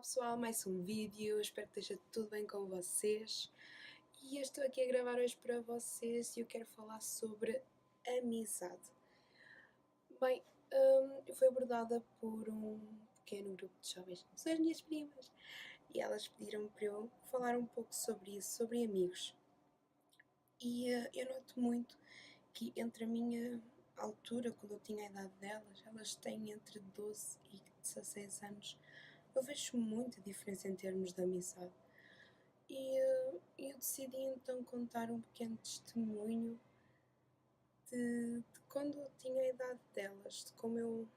pessoal, mais um vídeo, espero que esteja tudo bem com vocês. E eu estou aqui a gravar hoje para vocês e eu quero falar sobre amizade. Bem, eu fui abordada por um pequeno grupo de jovens, são as minhas primas, e elas pediram para eu falar um pouco sobre isso, sobre amigos. E eu noto muito que entre a minha altura, quando eu tinha a idade delas, elas têm entre 12 e 16 anos. Eu vejo muita diferença em termos de amizade. E eu decidi então contar um pequeno testemunho de quando eu tinha a idade delas, de como eu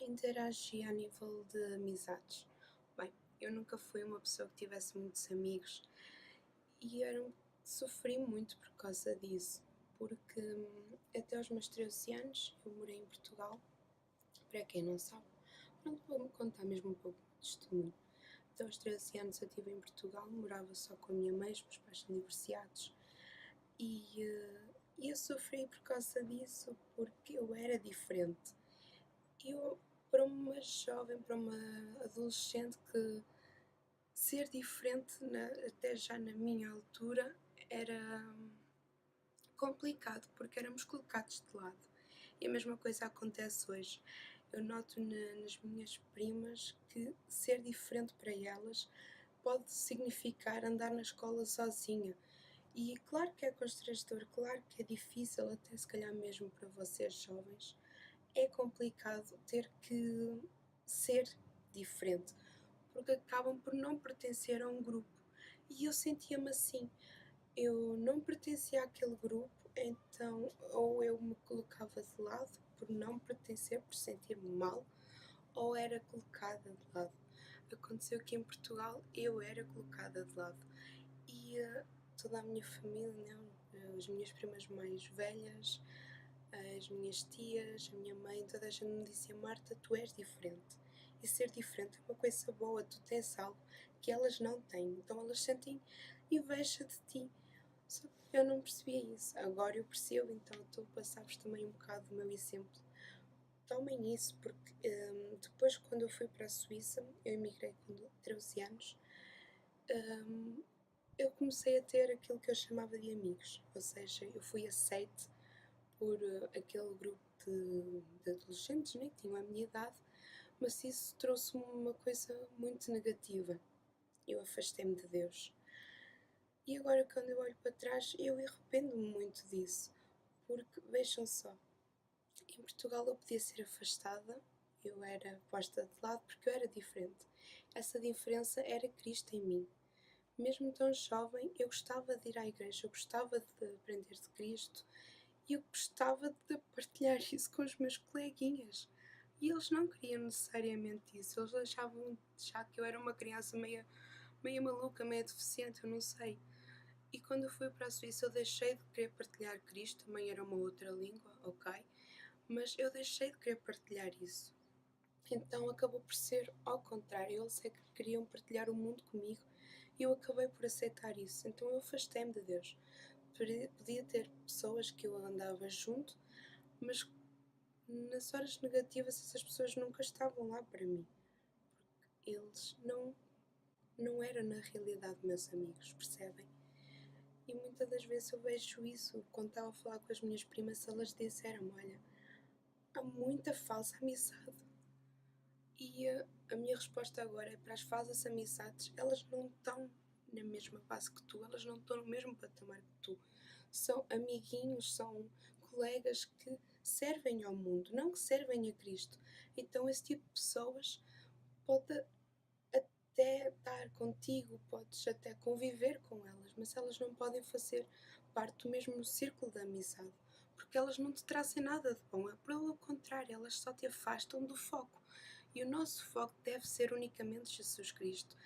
interagia a nível de amizades. Bem, eu nunca fui uma pessoa que tivesse muitos amigos e sofri muito por causa disso, porque até aos meus 13 anos eu morei em Portugal. Para quem não sabe, pronto, vou-me contar mesmo um pouco de testemunho. Até aos 13 anos eu estive em Portugal, morava só com a minha mãe, os meus pais são divorciados. E eu sofri por causa disso, porque eu era diferente. Eu, para uma jovem, para uma adolescente, que ser diferente, até já na minha altura, era complicado, porque éramos colocados de lado. E a mesma coisa acontece hoje. Eu noto nas minhas primas que ser diferente para elas pode significar andar na escola sozinha. E claro que é constrangedor, claro que é difícil, até se calhar mesmo para vocês jovens, é complicado ter que ser diferente, porque acabam por não pertencer a um grupo. E eu sentia-me assim, eu não pertencia àquele grupo, então ou eu me colocava de lado por não pertencer, por sentir-me mal, ou era colocada de lado. Aconteceu que em Portugal eu era colocada de lado e toda a minha família, não, as minhas primas mais velhas, as minhas tias, a minha mãe, toda a gente me dizia: Marta, tu és diferente. E ser diferente é uma coisa boa, tu tens algo que elas não têm, então elas sentem inveja de ti. Só que eu não percebia isso. Agora eu percebo, então estou a passar-vos também um bocado do meu exemplo. Tomem isso, porque depois, quando eu fui para a Suíça, eu emigrei com 13 anos, eu comecei a ter aquilo que eu chamava de amigos. Ou seja, eu fui aceite por aquele grupo de adolescentes, né, que tinham a minha idade, mas isso trouxe-me uma coisa muito negativa. Eu afastei-me de Deus. E agora, quando eu olho para trás, eu arrependo-me muito disso, porque vejam só, em Portugal eu podia ser afastada, eu era posta de lado porque eu era diferente. Essa diferença era Cristo em mim. Mesmo tão jovem, eu gostava de ir à igreja, eu gostava de aprender de Cristo e eu gostava de partilhar isso com os meus coleguinhas. E eles não queriam necessariamente isso, eles achavam já que eu era uma criança meia maluca, meia deficiente, eu não sei. E quando eu fui para a Suíça eu deixei de querer partilhar Cristo, também era uma outra língua, ok? Mas eu deixei de querer partilhar isso. Então acabou por ser ao contrário, eles é que queriam partilhar o mundo comigo e eu acabei por aceitar isso. Então eu afastei-me de Deus. Podia ter pessoas que eu andava junto, mas nas horas negativas essas pessoas nunca estavam lá para mim. Porque eles não eram na realidade meus amigos, percebem? E muitas das vezes eu vejo isso quando estava a falar com as minhas primas, elas disseram: olha, há muita falsa amizade. E a minha resposta agora é para as falsas amizades, elas não estão na mesma base que tu, elas não estão no mesmo patamar que tu. São amiguinhos, são colegas que servem ao mundo, não que servem a Cristo. Então esse tipo de pessoas pode até estar contigo, podes até conviver com elas, mas elas não podem fazer parte do mesmo círculo de amizade, porque elas não te trazem nada de bom, é pelo contrário, elas só te afastam do foco. E o nosso foco deve ser unicamente Jesus Cristo.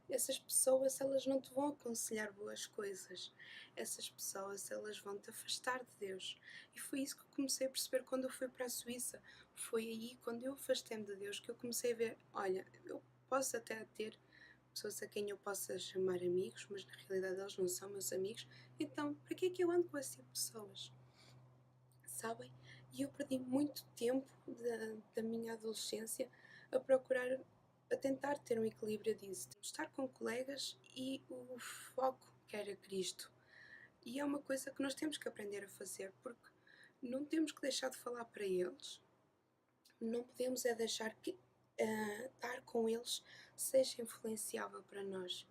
Essas pessoas, elas não te vão aconselhar boas coisas. Essas pessoas, elas vão te afastar de Deus. E foi isso que eu comecei a perceber quando eu fui para a Suíça. Foi aí, quando eu afastei-me de Deus, que eu comecei a ver, olha, eu posso até ter pessoas a quem eu possa chamar amigos, mas na realidade eles não são meus amigos, então para que é que eu ando com esse tipo de pessoas? Sabem? E eu perdi muito tempo da minha adolescência a procurar a tentar ter um equilíbrio disso, estar com colegas e o foco que era Cristo. E é uma coisa que nós temos que aprender a fazer, porque não temos que deixar de falar para eles, não podemos é deixar que estar com eles seja influenciável para nós.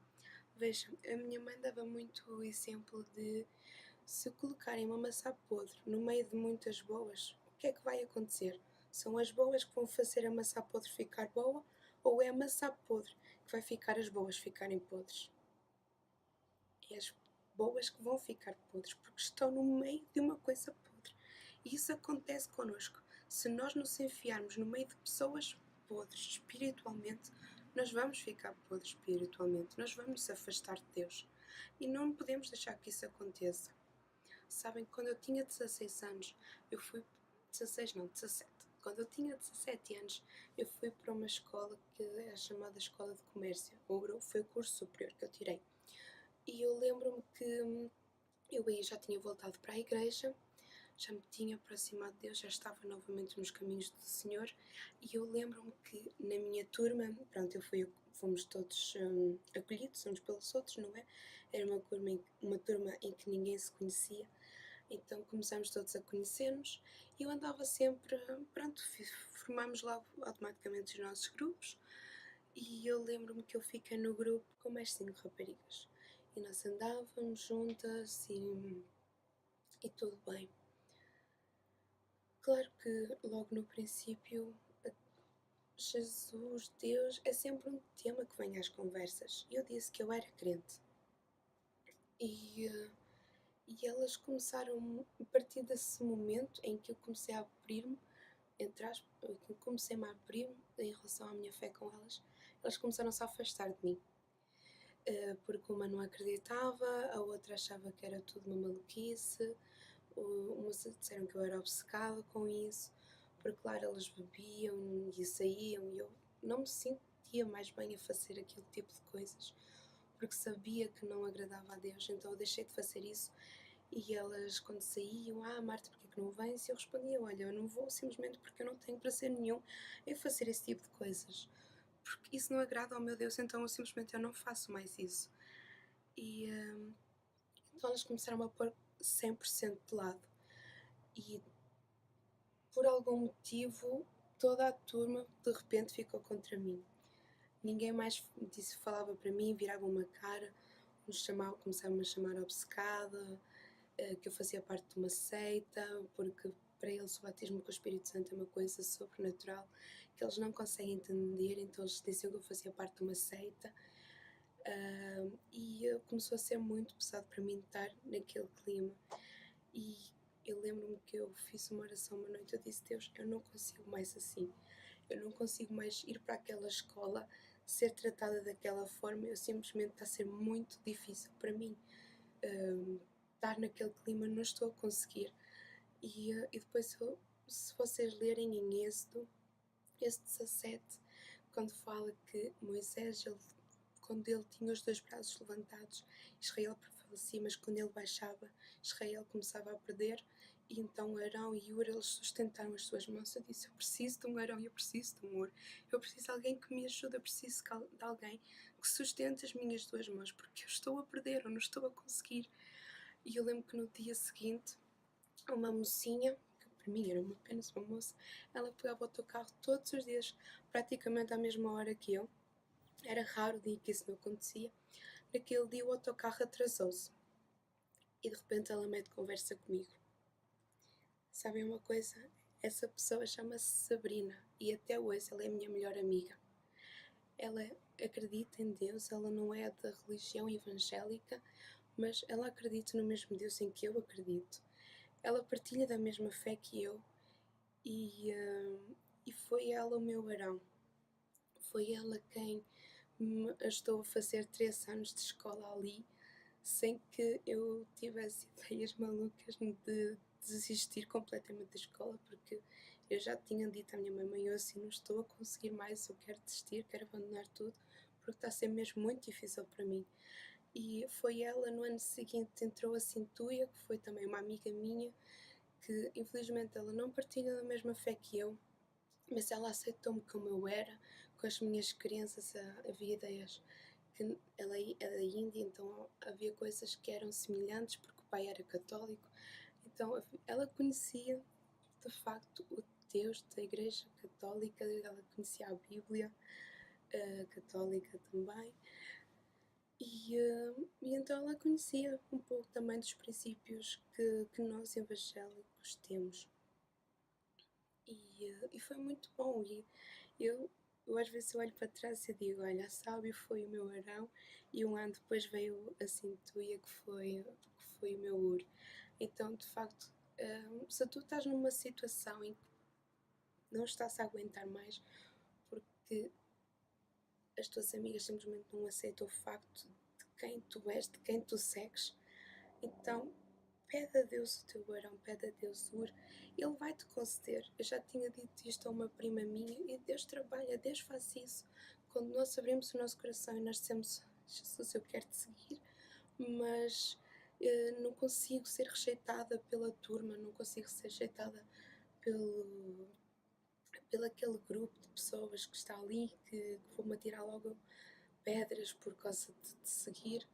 Vejam, a minha mãe dava muito o exemplo de se colocarem uma maçã podre no meio de muitas boas, o que é que vai acontecer? São as boas que vão fazer a maçã podre ficar boa ou é a maçã podre que vai ficar as boas ficarem podres? É as boas que vão ficar podres porque estão no meio de uma coisa podre. E isso acontece connosco. Se nós nos enfiarmos no meio de pessoas podres espiritualmente, nós vamos ficar podres espiritualmente, nós vamos nos afastar de Deus. E não podemos deixar que isso aconteça. Sabem, quando eu tinha 16 anos, eu fui. 16 não, 17. Quando eu tinha 17 anos, eu fui para uma escola que é chamada Escola de Comércio. Foi o curso superior que eu tirei. E eu lembro-me que eu aí já tinha voltado para a igreja, já me tinha aproximado de Deus, já estava novamente nos caminhos do Senhor. E eu lembro-me que na minha turma, pronto, fomos todos acolhidos uns pelos outros, não é? Era uma turma em que ninguém se conhecia. Então começámos todos a conhecer-nos e eu andava sempre, pronto, formámos logo automaticamente os nossos grupos e eu lembro-me que eu fiquei no grupo com mais 5 raparigas e nós andávamos juntas e tudo bem. Claro que logo no princípio Jesus, Deus, é sempre um tema que vem às conversas. Eu disse que eu era crente e elas começaram, a partir desse momento em que eu comecei a abrir-me, comecei-me a abrir em relação à minha fé com elas, elas começaram-se a afastar de mim. Porque uma não acreditava, a outra achava que era tudo uma maluquice, umas disseram que eu era obcecada com isso, porque claro, elas bebiam e saíam e eu não me sentia mais bem a fazer aquele tipo de coisas, porque sabia que não agradava a Deus, então eu deixei de fazer isso. E elas, quando saíam, Marta, porquê que não vens? E eu respondia, olha, eu não vou simplesmente porque eu não tenho prazer nenhum em fazer esse tipo de coisas. Porque isso não agrada ao meu Deus, então eu não faço mais isso. E então elas começaram a pôr 100% de lado. E por algum motivo, toda a turma de repente ficou contra mim. Ninguém mais falava para mim, virava uma cara, começaram-me a chamar obcecada, que eu fazia parte de uma seita, porque para eles o batismo com o Espírito Santo é uma coisa sobrenatural que eles não conseguem entender, então eles diziam que eu fazia parte de uma seita. E começou a ser muito pesado para mim estar naquele clima. E eu lembro-me que eu fiz uma oração uma noite, eu disse, Deus, eu não consigo mais assim, eu não consigo mais ir para aquela escola, ser tratada daquela forma, eu simplesmente está a ser muito difícil para mim. Estar naquele clima, não estou a conseguir. E depois, se vocês lerem em Êxodo 17, quando fala que Moisés, quando ele tinha os 2 braços levantados, Israel prevalecia, mas quando ele baixava, Israel começava a perder. E então Arão e Hur, eles sustentaram as suas mãos. Eu disse, eu preciso de um Arão, eu preciso de um Hur, eu preciso de alguém que me ajude, eu preciso de alguém que sustente as minhas 2 mãos, porque eu estou a perder, eu não estou a conseguir. E eu lembro que no dia seguinte, uma mocinha, que para mim era apenas uma moça, ela pegava o autocarro todos os dias, praticamente à mesma hora que eu. Era raro o dia que isso não acontecia. Naquele dia o autocarro atrasou-se. E de repente ela mete conversa comigo. Sabem uma coisa? Essa pessoa chama-se Sabrina e até hoje ela é a minha melhor amiga. Ela acredita em Deus, ela não é da religião evangélica, mas ela acredita no mesmo Deus em que eu acredito. Ela partilha da mesma fé que eu e foi ela o meu Arão. Foi ela quem me ajudou a fazer 3 anos de escola ali, sem que eu tivesse ideias malucas de desistir completamente da escola, porque eu já tinha dito à minha mãe, eu assim não estou a conseguir mais, eu quero desistir, quero abandonar tudo, porque está a ser mesmo muito difícil para mim. E foi ela, no ano seguinte, entrou a Cintuia, que foi também uma amiga minha, que infelizmente ela não partilha da mesma fé que eu, mas ela aceitou-me como eu era, com as minhas crenças, havia ideias que ela é da Índia, então havia coisas que eram semelhantes porque o pai era católico, então ela conhecia de facto o Deus da Igreja Católica, ela conhecia a Bíblia católica também, e então ela conhecia um pouco também dos princípios que nós evangélicos temos. E foi muito bom. E eu, eu às vezes olho para trás e digo: olha, a Sábio foi o meu Arão, e um ano depois veio a Cintuia, que foi o meu Ur. Então, de facto, se tu estás numa situação em que não estás a aguentar mais, porque as tuas amigas simplesmente não aceitam o facto de quem tu és, de quem tu segues, então pede a Deus o teu Arão, pede a Deus o Ur, Ele vai-te conceder. Eu já tinha dito isto a uma prima minha, e Deus trabalha, Deus faz isso. Quando nós abrimos o nosso coração e nós dizemos: Jesus, eu quero te seguir, mas não consigo ser rejeitada pela turma, não consigo ser rejeitada pelo aquele grupo de pessoas que está ali, que vou-me atirar logo pedras por causa de te seguir.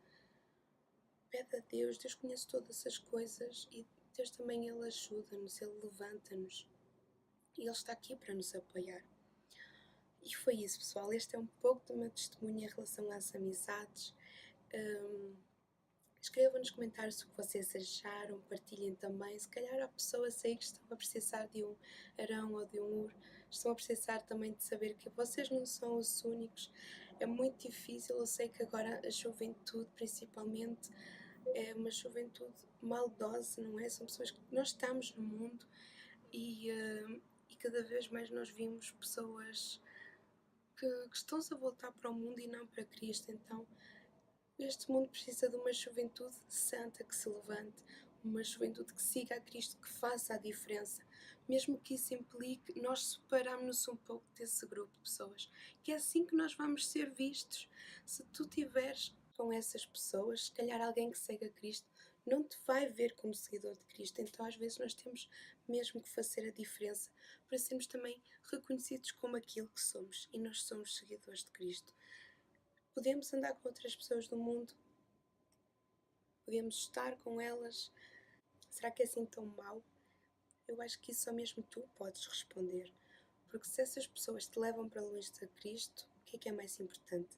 Pede a Deus, Deus conhece todas as coisas, e Deus também Ele ajuda-nos, Ele levanta-nos, e Ele está aqui para nos apoiar. E foi isso, pessoal. Este é um pouco do meu testemunho em relação às amizades. Escrevam nos comentários o que vocês acharam, partilhem também. Se calhar há pessoas aí que estão a precisar de um Arão ou de um Ur, estão a precisar também de saber que vocês não são os únicos. É muito difícil, eu sei que agora a juventude, principalmente, é uma juventude maldosa, não é? São pessoas que nós estamos no mundo, e cada vez mais nós vimos pessoas que estão-se a voltar para o mundo e não para Cristo. Então este mundo precisa de uma juventude santa que se levante, uma juventude que siga a Cristo, que faça a diferença, mesmo que isso implique nós separarmos-nos um pouco desse grupo de pessoas, que é assim que nós vamos ser vistos. Se tu tiveres com essas pessoas, se calhar alguém que segue a Cristo não te vai ver como seguidor de Cristo, então às vezes nós temos mesmo que fazer a diferença para sermos também reconhecidos como aquilo que somos, e nós somos seguidores de Cristo. Podemos andar com outras pessoas do mundo, podemos estar com elas. Será que é assim tão mau? Eu acho que isso só mesmo tu podes responder. Porque se essas pessoas te levam para longe de Cristo, o que é mais importante?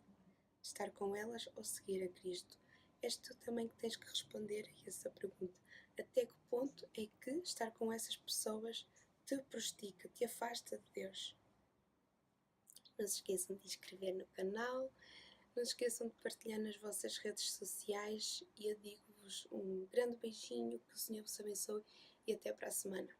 Estar com elas ou seguir a Cristo? És tu também que tens que responder a essa pergunta. Até que ponto é que estar com essas pessoas te prejudica, te afasta de Deus? Não se esqueçam de inscrever no canal. Não se esqueçam de partilhar nas vossas redes sociais, e eu digo-vos um grande beijinho, que o Senhor vos abençoe, e até para a semana.